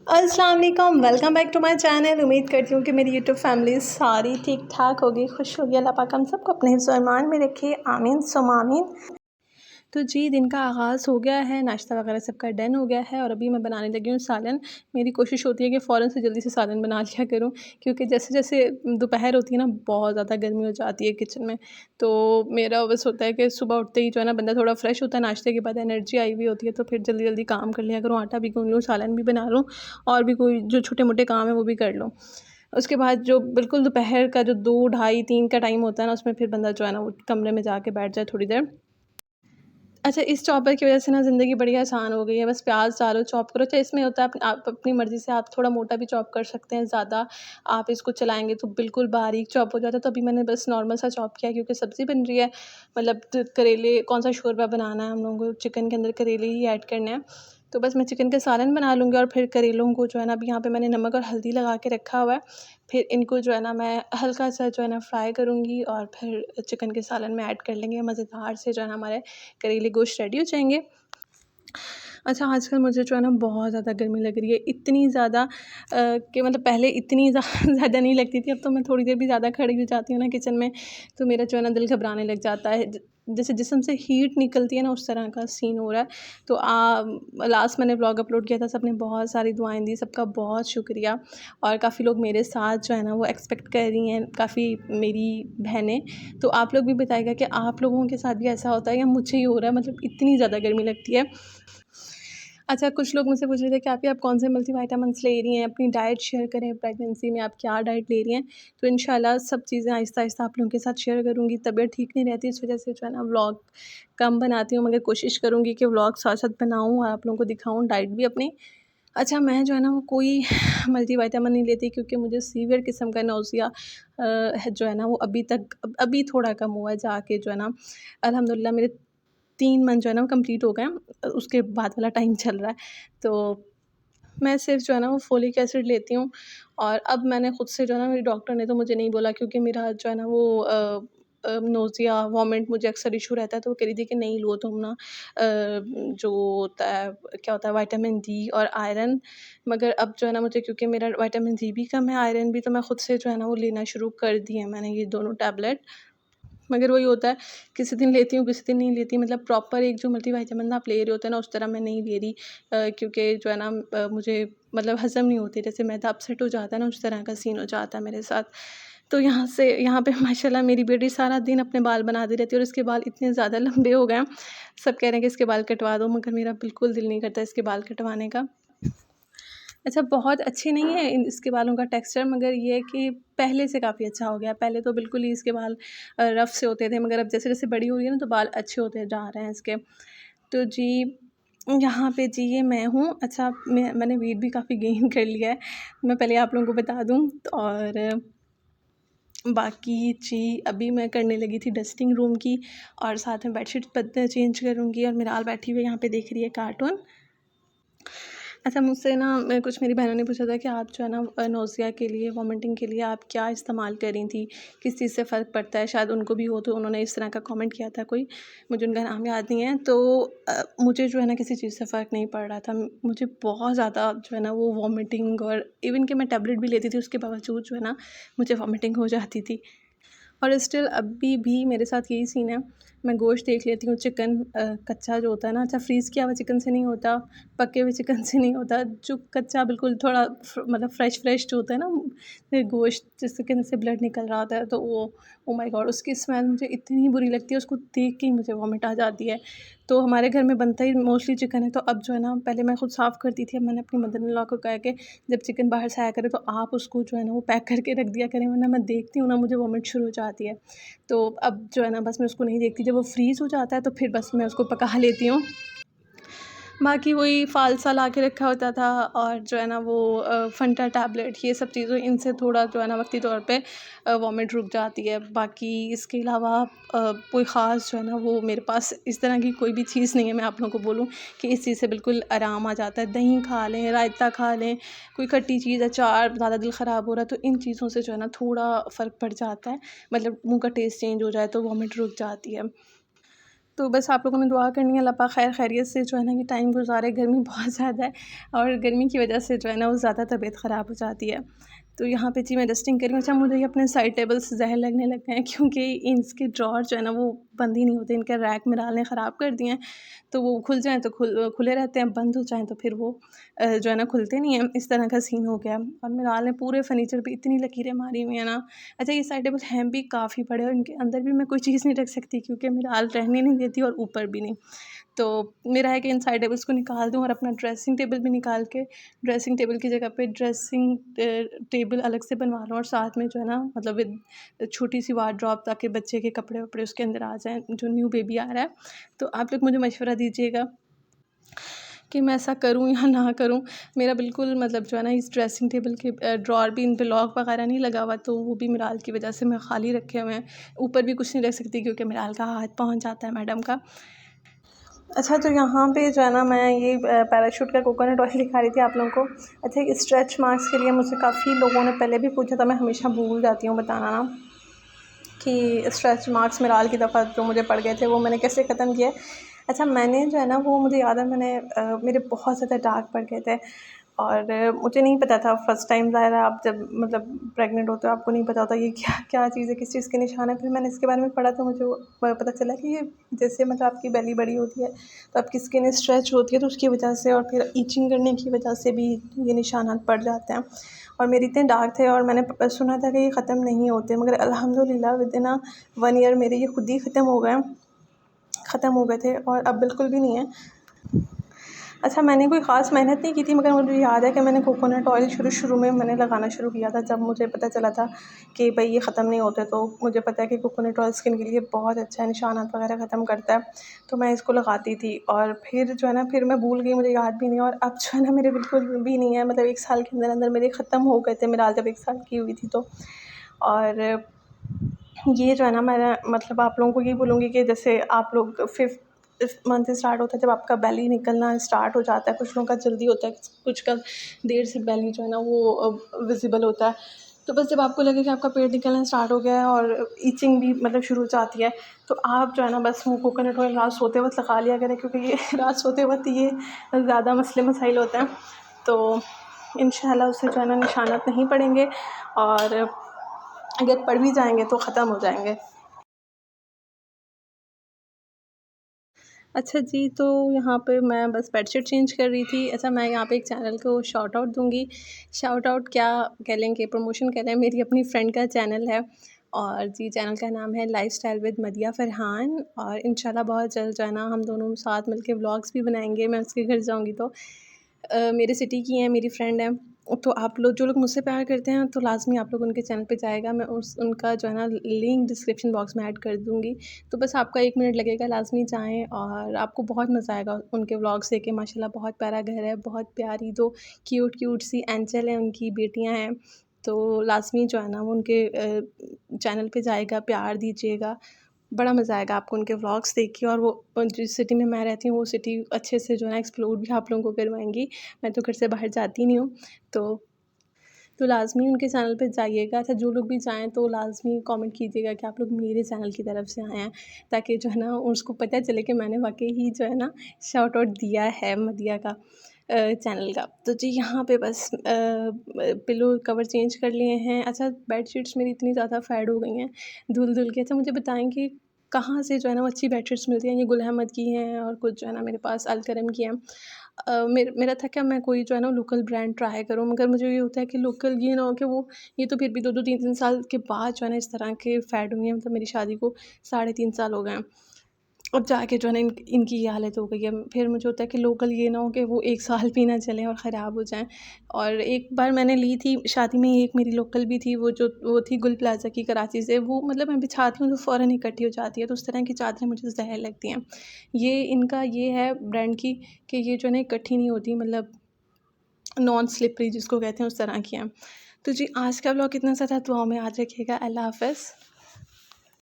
अस्सलाम वालेकुम, welcome back to my channel. उम्मीद करती हूँ कि मेरी यूट्यूब फैमिली सारी ठीक ठाक होगी, खुश होगी। अल्लाह पाक हम सबको अपने हिफ्ज़-ओ-ईमान में रखे, आमीन सुम्मा आमीन। तो जी, दिन का आगाज़ हो गया है, नाश्ता वगैरह सबका डन हो गया है और अभी मैं बनाने लगी हूँ सालन। मेरी कोशिश होती है कि फ़ौरन से जल्दी से सालन बना लिया करूँ, क्योंकि जैसे जैसे दोपहर होती है ना, बहुत ज़्यादा गर्मी हो जाती है किचन में। तो मेरा बस होता है कि सुबह उठते ही जो है ना, बंदा थोड़ा फ्रेश होता है, नाश्ते के बाद एनर्जी आई हुई होती है, तो फिर जल्दी जल्दी काम कर लिया करूँ, आटा भी गूँध लूँ, सालन भी बना लूँ और भी कोई जो छोटे मोटे काम है वो भी कर लूँ। उसके बाद जो बिल्कुल दोपहर का जो 2 ढाई 3 का टाइम होता है ना, उसमें फिर बंदा जो है ना, वो कमरे में जाके बैठ जाए थोड़ी देर। अच्छा, इस चॉपर की वज़ह से ना ज़िंदगी बड़ी आसान हो गई है। बस प्याज़ डालो, चॉप करो। अच्छा, इसमें होता है आप अपनी मर्ज़ी से आप थोड़ा मोटा भी चॉप कर सकते हैं, ज़्यादा आप इसको चलाएँगे तो बिल्कुल बारीक चॉप हो जाता है। तो अभी मैंने बस नॉर्मल सा चॉप किया, क्योंकि सब्ज़ी बन रही है। मतलब करेले कौन-सा शोरबा बनाना है हम लोगों को, चिकन के अंदर करेले ही ऐड करने हैं। तो बस मैं चिकन का सालन बना लूँगी और फिर करेलों को जो है ना, अभी यहाँ पे मैंने नमक और हल्दी लगा के रखा हुआ है। फिर इनको जो है ना, मैं हल्का सा जो है ना फ्राई करूँगी और फिर चिकन के सालन में ऐड कर लेंगे। मज़ेदार से जो है ना, हमारे करेले गोश्त रेडी हो जाएँगे। अच्छा, आजकल मुझे जो है ना, बहुत ज़्यादा गर्मी लग रही है, इतनी ज़्यादा कि मतलब पहले इतनी ज़्यादा नहीं लगती थी। अब तो मैं थोड़ी देर भी ज़्यादा खड़ी हो जाती हूँ ना किचन में, तो मेरा जो है ना, दिल घबराने लग जाता है। जैसे जिस्म से हीट निकलती है ना, उस तरह का सीन हो रहा है। तो लास्ट मैंने व्लॉग अपलोड किया था, सबने बहुत सारी दुआएँ दी, सबका बहुत शुक्रिया। और काफ़ी लोग मेरे साथ जो है ना, वो एक्सपेक्ट कर रही हैं, काफ़ी मेरी बहनें। तो आप लोग भी बताइएगा कि आप लोगों के साथ भी ऐसा होता है या मुझे ही हो रहा है, मतलब इतनी ज़्यादा गर्मी लगती है। अच्छा, कुछ लोग मुझसे पूछ रहे थे कि आप कौन से मल्टीविटामिन्स ले रही हैं? अपनी डाइट शेयर करें, प्रेगनेंसी में आप क्या डाइट ले रही हैं? तो इंशाल्लाह सब चीज़ें आहिस्ता-आहिस्ता आप लोगों के साथ शेयर करूँगी। तबीयत ठीक नहीं रहती, इस वजह से जो है ना, व्लॉग कम बनाती हूँ, मगर कोशिश करूँगी कि व्लॉग साथ-साथ बनाऊँ और आप लोगों को दिखाऊँ डाइट भी अपनी। अच्छा, मैं जो है ना, वो कोई मल्टीविटामिन नहीं लेती, क्योंकि मुझे सीवियर किस्म का नौसिया जो है ना, वो अभी तक अभी थोड़ा कम हुआ है जाके जो है ना, अल्हम्दुलिल्लाह मेरे 3 मंथ जो है ना, वो कंप्लीट हो गए हैं। उसके बाद वाला टाइम चल रहा है। तो मैं सिर्फ़ जो है ना, वो फ़ोलिक एसिड लेती हूँ और अब मैंने खुद से जो है ना, मेरी डॉक्टर ने तो मुझे नहीं बोला, क्योंकि मेरा जो है ना, वो नोज़िया, वॉमिट मुझे अक्सर इश्यू रहता है, तो वो कह रही थी कि नहीं लो तुम ना जो होता है, क्या होता है, विटामिन डी और आयरन। मगर अब जो है ना, मुझे क्योंकि मेरा विटामिन डी भी कम है, आयरन भी, तो मैं खुद से जो है ना, वो लेना शुरू कर दिए हैं मैंने ये दोनों टैबलेट। मगर वही होता है, किसी दिन लेती हूँ, किसी दिन नहीं लेती। मतलब प्रॉपर एक जो मल्टीविटामिन आप ले रहे होते हैं ना, उस तरह मैं नहीं ले रही, क्योंकि जो है ना, मुझे मतलब हज़म नहीं होती। जैसे मैदा अपसेट हो जाता है ना, उस तरह का सीन हो जाता है मेरे साथ। तो यहाँ पे माशाल्लाह मेरी बेटी सारा दिन अपने बाल बनाती रहती है और इसके बाल इतने ज़्यादा लंबे हो गए हैं, सब कह रहे हैं कि इसके बाल कटवा दो, मगर मेरा बिल्कुल दिल नहीं करता इसके बाल कटवाने का। अच्छा, बहुत अच्छी नहीं है इसके बालों का टेक्सचर, मगर ये है कि पहले से काफ़ी अच्छा हो गया है। पहले तो बिल्कुल ही इसके बाल रफ़ से होते थे, मगर अब जैसे-जैसे बड़ी हो रही है ना, तो बाल अच्छे होते जा रहे हैं इसके। तो जी, यहाँ पे जी ये मैं हूँ। अच्छा, मैंने वेट भी काफ़ी गेन कर लिया है, मैं पहले आप लोगों को बता दूँ। और बाकी जी, अभी मैं करने लगी थी डस्टिंग रूम की और साथ में बेडशीट पत्ते चेंज करूँगी और मिराल बैठी हुई है यहाँ पे देख रही है कार्टून। अच्छा, मुझसे ना कुछ मेरी बहनों ने पूछा था कि आप जो है ना, नौसिया के लिए, वॉमिटिंग के लिए आप क्या इस्तेमाल कर रही थी? किस चीज़ से फ़र्क पड़ता है? शायद उनको भी हो, तो उन्होंने इस तरह का कमेंट किया था कोई, मुझे उनका नाम याद नहीं है। तो मुझे जो है ना, किसी चीज़ से फ़र्क नहीं पड़ रहा था। मुझे बहुत ज़्यादा जो है ना, वो वॉमिटिंग, और इवन कि मैं टैबलेट भी लेती थी, उसके बावजूद जो है ना, मुझे वॉमिटिंग हो जाती थी। और स्टिल अभी भी मेरे साथ यही सीन है। मैं गोश्त देख लेती हूँ, चिकन कच्चा जो होता है ना, अच्छा फ्रीज़ किया हुआ चिकन से नहीं होता, पके हुए चिकन से नहीं होता, जो कच्चा बिल्कुल थोड़ा मतलब फ्रेश जो होता है ना, गोश्त जिसके अंदर से ब्लड निकल रहा होता है, तो वो, ओह माय गॉड, उसकी स्मेल मुझे इतनी बुरी लगती है, उसको देख के ही मुझे वॉमिट आ जाती है। तो हमारे घर में बनता ही मोस्टली चिकन है, तो अब जो है ना, पहले मैं खुद साफ़ करती थी, अब मैंने अपनी मदर इन लॉ को कहा कि जब चिकन बाहर से आया करे, तो आप उसको जो है ना, वो पैक करके रख दिया करें, वरना मैं देखती हूँ ना, मुझे वॉमिट शुरू हो जाती है। तो अब जो है ना, बस मैं उसको नहीं देखती, जब वो फ्रीज़ हो जाता है, तो फिर बस मैं उसको पका लेती हूँ। बाकी वही फ़ालसा ला के रखा होता था और जो है ना, वो फ़ंटा टैबलेट, ये सब चीज़ें, इनसे थोड़ा जो है ना, वक़्ती तौर पे वॉमिट रुक जाती है। बाकी इसके अलावा कोई ख़ास जो है ना, वो मेरे पास इस तरह की कोई भी चीज़ नहीं है, मैं आप लोगों को बोलूँ कि इस चीज़ से बिल्कुल आराम आ जाता है। दही खा लें, रायता खा लें, कोई खट्टी चीज़, अचार, ज़्यादा दिल ख़राब हो रहा है, तो इन चीज़ों से जो है ना, थोड़ा फ़र्क पड़ जाता है। मतलब मुँह का टेस्ट चेंज हो जाए, तो वॉमिट रुक जाती है। तो बस आप लोगों ने दुआ करनी है, अल्लाह पाक खैर खैरियत से जो है ना ये टाइम गुजारे। गर्मी बहुत ज़्यादा है और गर्मी की वजह से जो है ना वो ज़्यादा तबीयत ख़राब हो जाती है। तो यहाँ पे जी मैं डस्टिंग कर रही हूँ। अच्छा, मुझे ये अपने साइड टेबल से ज़हर लगने लग गए हैं क्योंकि इनके ड्रॉर जो है ना वो बंद ही नहीं होते। इनके रैक मिराल ने ख़राब कर दिए हैं, तो वो खुल जाएँ तो खुले रहते हैं, बंद हो जाएँ तो फिर वो जो है ना खुलते नहीं हैं। इस तरह का सीन हो गया और मिराल ने पूरे फर्नीचर पे इतनी लकीरें मारी हुई हैं ना। अच्छा, ये साइड टेबल हैं भी काफ़ी बड़े और इनके अंदर भी मैं कोई चीज़ नहीं रख सकती क्योंकि मिराल रहने नहीं देती और ऊपर भी नहीं। तो मेरा है कि इन साइड टेबल्स को निकाल दूँ और अपना ड्रेसिंग टेबल भी निकाल के ड्रेसिंग टेबल की जगह पे ड्रेसिंग टेबल अलग से बनवा लूँ और साथ में जो है ना मतलब विद छोटी सी वार्डरोब, ताकि बच्चे के कपड़े वपड़े उसके अंदर आ जाएँ, जो न्यू बेबी आ रहा है। तो आप लोग मुझे मशवरा दीजिएगा कि मैं ऐसा करूँ या ना करूँ। मेरा बिल्कुल मतलब जो है ना इस ड्रेसिंग टेबल के ड्रॉर भी इन पे लॉक वगैरह नहीं लगा हुआ, तो वो भी मिराल की वजह से मैं खाली रखे हुए हैं। ऊपर भी कुछ नहीं रख सकती क्योंकि मिराल का हाथ पहुँच जाता है मैडम का। अच्छा, तो यहाँ पे जो है ना मैं ये पैराशूट का कोकोनट ऑयल दिखा रही थी आप लोगों को। अच्छा, स्ट्रेच मार्क्स के लिए मुझसे काफ़ी लोगों ने पहले भी पूछा था, मैं हमेशा भूल जाती हूँ बताना ना कि स्ट्रेच मार्क्स मिराल की दफ़ा जो मुझे पड़ गए थे वो मैंने कैसे ख़त्म किए। अच्छा, मैंने जो है ना वो मुझे याद है मैंने मेरे बहुत ज़्यादा दाग पड़ गए थे और मुझे नहीं पता था फ़र्स्ट टाइम। ज़ाहिर है आप जब मतलब प्रेग्नेंट होते हो आपको नहीं पता होता ये क्या क्या चीज़ है, किस चीज़ के निशान है। फिर मैंने इसके बारे में पढ़ा तो मुझे पता चला कि ये जैसे मतलब आपकी बेली बड़ी होती है तो आपकी स्किन स्ट्रेच होती है, तो उसकी वजह से और फिर ईचिंग करने की वजह से भी ये निशानात पड़ जाते हैं। और मेरे इतने दाग थे और मैंने सुना था कि ये ख़त्म नहीं होते, मगर अल्हम्दुलिल्लाह विदिन 1 ईयर मेरे ये खुद ही ख़त्म हो गए थे और अब बिल्कुल भी नहीं है। अच्छा, मैंने कोई ख़ास मेहनत नहीं की थी, मगर मुझे याद है कि मैंने कोकोनट ऑयल शुरू में मैंने लगाना शुरू किया था जब मुझे पता चला था कि भाई ये ख़त्म नहीं होते। तो मुझे पता है कि कोकोनट ऑयल स्किन के लिए बहुत अच्छा है, निशानात वगैरह ख़त्म करता है, तो मैं इसको लगाती थी। और फिर जो है ना फिर मैं भूल गई, मुझे याद भी नहीं है और अब जो है ना मेरे बिल्कुल भी नहीं है। मतलब 1 साल के अंदर मेरे ख़त्म हो गए थे, मेरा जब 1 साल की हुई थी तो। और ये जो है ना मैं मतलब आप लोगों को ये बोलूँगी कि जैसे आप लोग 5th मंथ से स्टार्ट होता है जब आपका बेली निकलना स्टार्ट हो जाता है। कुछ लोगों का जल्दी होता है, कुछ का देर से बेली जो है ना वो विज़िबल होता है। तो बस जब आपको लगे कि आपका पेट निकलना स्टार्ट हो गया है और ईचिंग भी मतलब शुरू हो जाती है, तो आप जो है ना बस वो कोकोनट ऑयल रात सोते वक़्त लगा लिया करें, क्योंकि ये रात सोते वक़्त ये ज़्यादा मसले मसाइल होते हैं। तो इंशाल्लाह उससे जो है ना निशानात नहीं पड़ेंगे और अगर पड़ भी जाएँगे तो ख़त्म हो जाएँगे। अच्छा जी, तो यहाँ पे मैं बस बेडशीट चेंज कर रही थी। अच्छा, मैं यहाँ पे एक चैनल को शाउट आउट दूँगी। शाउट आउट क्या कह लें कि प्रमोशन कह लें, मेरी अपनी फ्रेंड का चैनल है और जी चैनल का नाम है लाइफ़स्टाइल विद मदिया फ़रहान। और इंशाल्लाह बहुत जल्द जो है ना हम दोनों साथ मिलके व्लॉग्स भी बनाएँगे। मैं उसके घर जाऊँगी तो मेरे सिटी की हैं, मेरी फ्रेंड है। तो आप लोग जो लोग मुझसे प्यार करते हैं तो लाज़मी आप लोग उनके चैनल पे जाएगा, मैं उनका जो है ना लिंक डिस्क्रिप्शन बॉक्स में ऐड कर दूँगी। तो बस आपका 1 मिनट लगेगा, लाज़मी जाएँ और आपको बहुत मज़ा आएगा उनके व्लॉग्स देख के। माशाल्लाह बहुत प्यारा घर है, बहुत प्यारी 2 क्यूट सी एंजल हैं, उनकी बेटियाँ हैं। तो लाज़मी जो है ना वो उनके चैनल पे जाएगा, प्यार दीजिएगा। बड़ा मज़ा आएगा आपको उनके व्लॉग्स देख के। और वो जिस सिटी में मैं रहती हूँ वो सिटी अच्छे से जो है ना एक्सप्लोर भी आप लोगों को करवाएँगी। मैं तो घर से बाहर जाती नहीं हूँ, तो लाज़मी उनके चैनल पे जाइएगा। अच्छा, जो लोग भी जाएँ तो लाज़मी कमेंट कीजिएगा कि आप लोग मेरे चैनल की तरफ से आए हैं, ताकि जो है ना उसको पता चले कि मैंने वाक़ई ही जो है ना शाउट आउट दिया है मदिया का चैनल का। तो जी यहाँ पे बस पिलो कवर चेंज कर लिए हैं। अच्छा, बेडशीट्स मेरी इतनी ज़्यादा फ़ैड हो गई हैं धुल-धुल के। अच्छा, मुझे बताएँ कि कहाँ से जो है ना वो अच्छी बेडशीट्स मिलती हैं? ये गुल अहमद की हैं और कुछ जो है ना मेरे पास अल करम की हैं। मेरा था क्या मैं कोई जो है ना लोकल ब्रांड ट्राई करूँ, मगर मुझे ये होता है कि लोकल ये ना हो कि वो ये तो फिर भी 2-2 3-3 साल के बाद जो है ना इस तरह के फ़ैड हुए हैं। मतलब मेरी शादी को 3.5 साल हो गए हैं। अब जाके जो है ना इनकी ये हालत हो गई है। फिर मुझे होता है कि लोकल ये ना हो कि वो 1 साल भी ना चलें और ख़राब हो जाएँ। और एक बार मैंने ली थी शादी में, एक मेरी लोकल भी थी, वो थी गुल प्लाज़ा की कराची से। वो मतलब मैं बिछाती हूँ तो फ़ौरन इकट्ठी हो जाती है, तो उस तरह की चादरें मुझे ज़हर लगती हैं। ये इनका ये है ब्रांड की कि ये जो है ना इकट्ठी नहीं होती, मतलब नॉन स्लिपरी जिसको कहते हैं उस तरह की हैं। तो जी आज का व्लॉग इतना सा था, दुआओं में याद रखिएगा। अल्लाह हाफ़िज़।